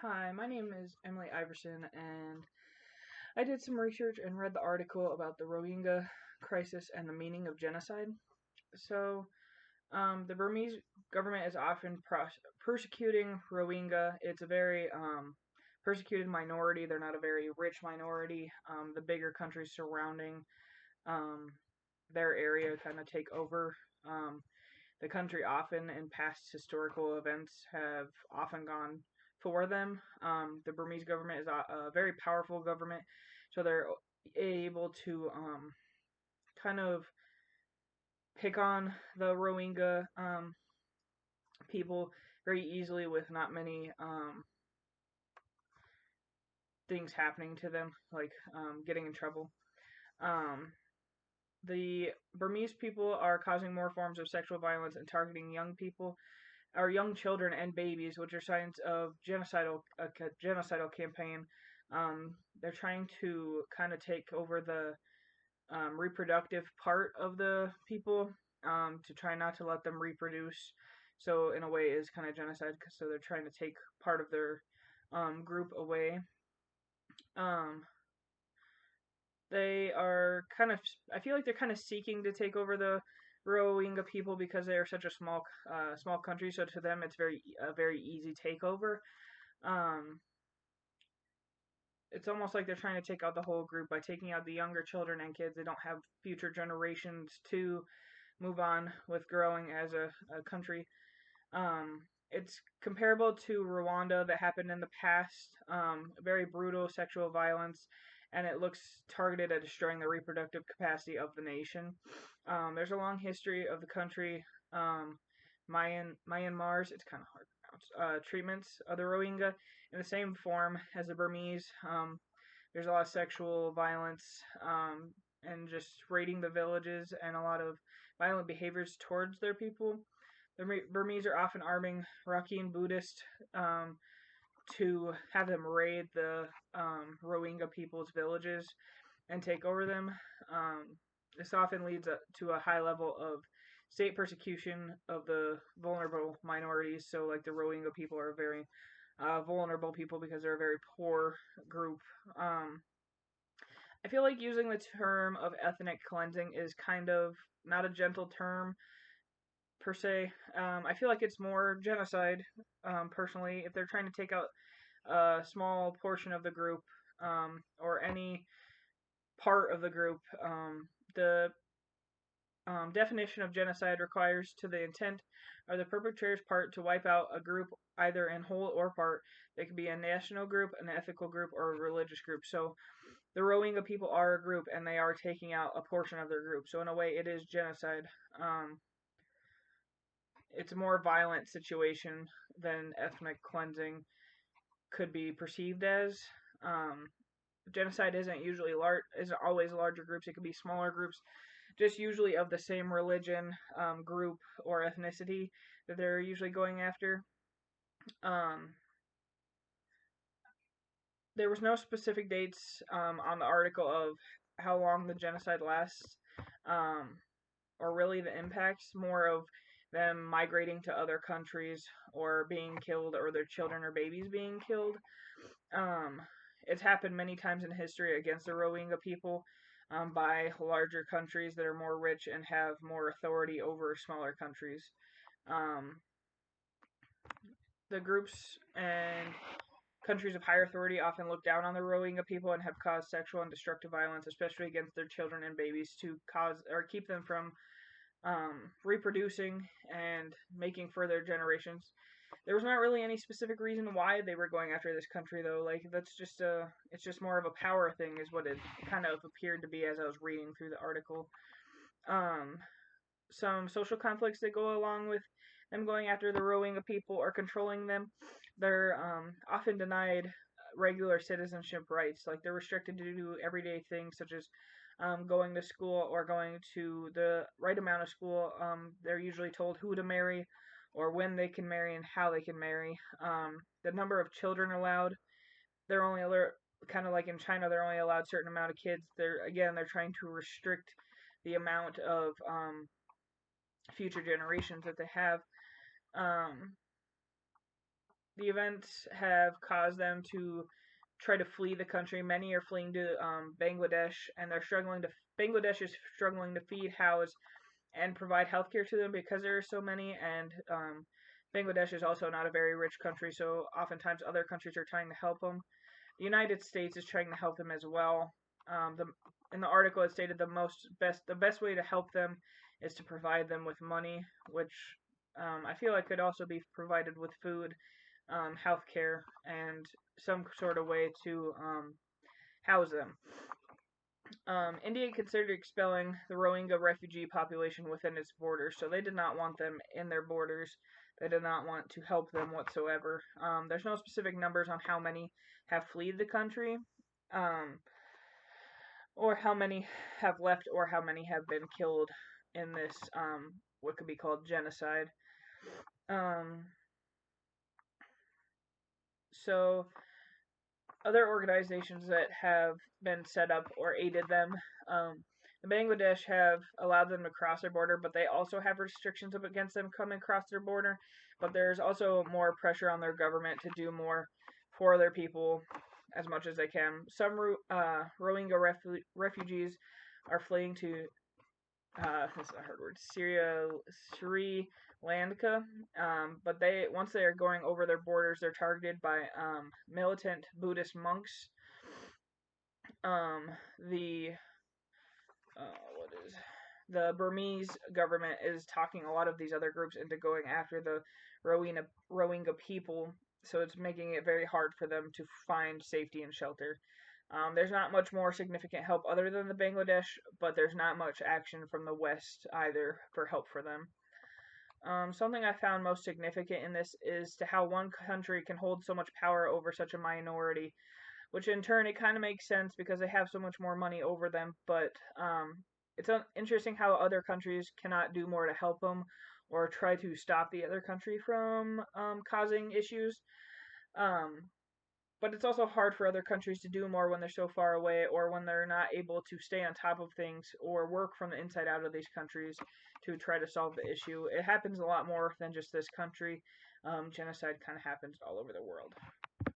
Hi, my name is Emily Iverson, and I did some research and read the article about the Rohingya crisis and the meaning of genocide. So, the Burmese government is often persecuting Rohingya. It's a very persecuted minority. They're not a very rich minority. The bigger countries surrounding um, their area kind of take over. Um, the country often in past historical events have often gone for them. The Burmese government is a very powerful government, so they're able to kind of pick on the Rohingya people very easily with not many things happening to them, like getting in trouble. Um, the Burmese people are causing more forms of sexual violence and targeting young people or young children and babies, which are signs of genocidal campaign. They're trying to kind of take over the reproductive part of the people to try not to let them reproduce. So in a way, is kind of genocide. So they're trying to take part of their group away. Um, they are kind of. I feel like they're kind of seeking to take over the Rohingya people because they are such a small country. So to them, it's a very easy takeover. Um, it's almost like they're trying to take out the whole group by taking out the younger children and kids. They don't have future generations to move on with growing as a country. It's comparable to Rwanda that happened in the past. Very brutal sexual violence, and it looks targeted at destroying the reproductive capacity of the nation. There's a long history of the country. Myanmar's, it's kind of hard to pronounce, treatments of the Rohingya in the same form as the Burmese. There's a lot of sexual violence and just raiding the villages and a lot of violent behaviors towards their people. The Burmese are often arming Rakhine Buddhists to have them raid the Rohingya people's villages and take over them. This often leads to a high level of state persecution of the vulnerable minorities. So, like the Rohingya people are very vulnerable people because they're a very poor group. I feel like using the term of ethnic cleansing is kind of not a gentle term per se. I feel like it's more genocide, personally. If they're trying to take out a small portion of the group or any part of the group, the definition of genocide requires to the intent of the perpetrator's part to wipe out a group either in whole or part. They could be a national group, an ethical group, or a religious group. So the Rohingya people are a group and they are taking out a portion of their group. So in a way, it is genocide. It's a more violent situation than ethnic cleansing could be perceived as. Um, Genocide isn't always larger groups. It could be smaller groups, just usually of the same religion, group, or ethnicity that they're usually going after. Um, there was no specific dates on the article of how long the genocide lasts, um, or really the impacts. More of them migrating to other countries or being killed, or their children or babies being killed. Um, it's happened many times in history against the Rohingya people by larger countries that are more rich and have more authority over smaller countries. Um, the groups and countries of higher authority often look down on the Rohingya people and have caused sexual and destructive violence, especially against their children and babies, to cause or keep them from reproducing and making further generations. There was not really any specific reason why they were going after this country, though. Like it's just more of a power thing, is what it kind of appeared to be as I was reading through the article. Um, some social conflicts that go along with them going after the Rohingya people or controlling them. They're often denied regular citizenship rights. Like they're restricted to do everyday things such as going to school or going to the right amount of school. They're usually told who to marry or when they can marry and how they can marry. The number of children allowed, they're only kind of like in China, they're only allowed a certain amount of kids. They're trying to restrict the amount of future generations that they have. Um, the events have caused them to try to flee the country. Many are fleeing to Bangladesh, and they're struggling to. Bangladesh is struggling to feed, house, and provide healthcare to them because there are so many. And Bangladesh is also not a very rich country, so oftentimes other countries are trying to help them. The United States is trying to help them as well. In the article, it stated the best way to help them is to provide them with money, which I feel like could also be provided with food, healthcare, and some sort of way to house them. India considered expelling the Rohingya refugee population within its borders, so they did not want them in their borders. They did not want to help them whatsoever. There's no specific numbers on how many have fled the country, um, or how many have left, or how many have been killed in this what could be called genocide. Um, so other organizations that have been set up or aided them. The Bangladesh have allowed them to cross their border, but they also have restrictions up against them coming across their border. But there's also more pressure on their government to do more for their people as much as they can. Some Rohingya refugees are fleeing to that's a hard word, Sri Lanka. But they once they are going over their borders, they're targeted by militant Buddhist monks. The what is the Burmese government is talking a lot of these other groups into going after the Rohingya people, so it's making it very hard for them to find safety and shelter. There's not much more significant help other than the Bangladesh, but there's not much action from the West either for help for them. Something I found most significant in this is to how one country can hold so much power over such a minority, which in turn it kind of makes sense because they have so much more money over them. But it's interesting how other countries cannot do more to help them or try to stop the other country from causing issues. Um, but it's also hard for other countries to do more when they're so far away or when they're not able to stay on top of things or work from the inside out of these countries to try to solve the issue. It happens a lot more than just this country. Genocide kind of happens all over the world.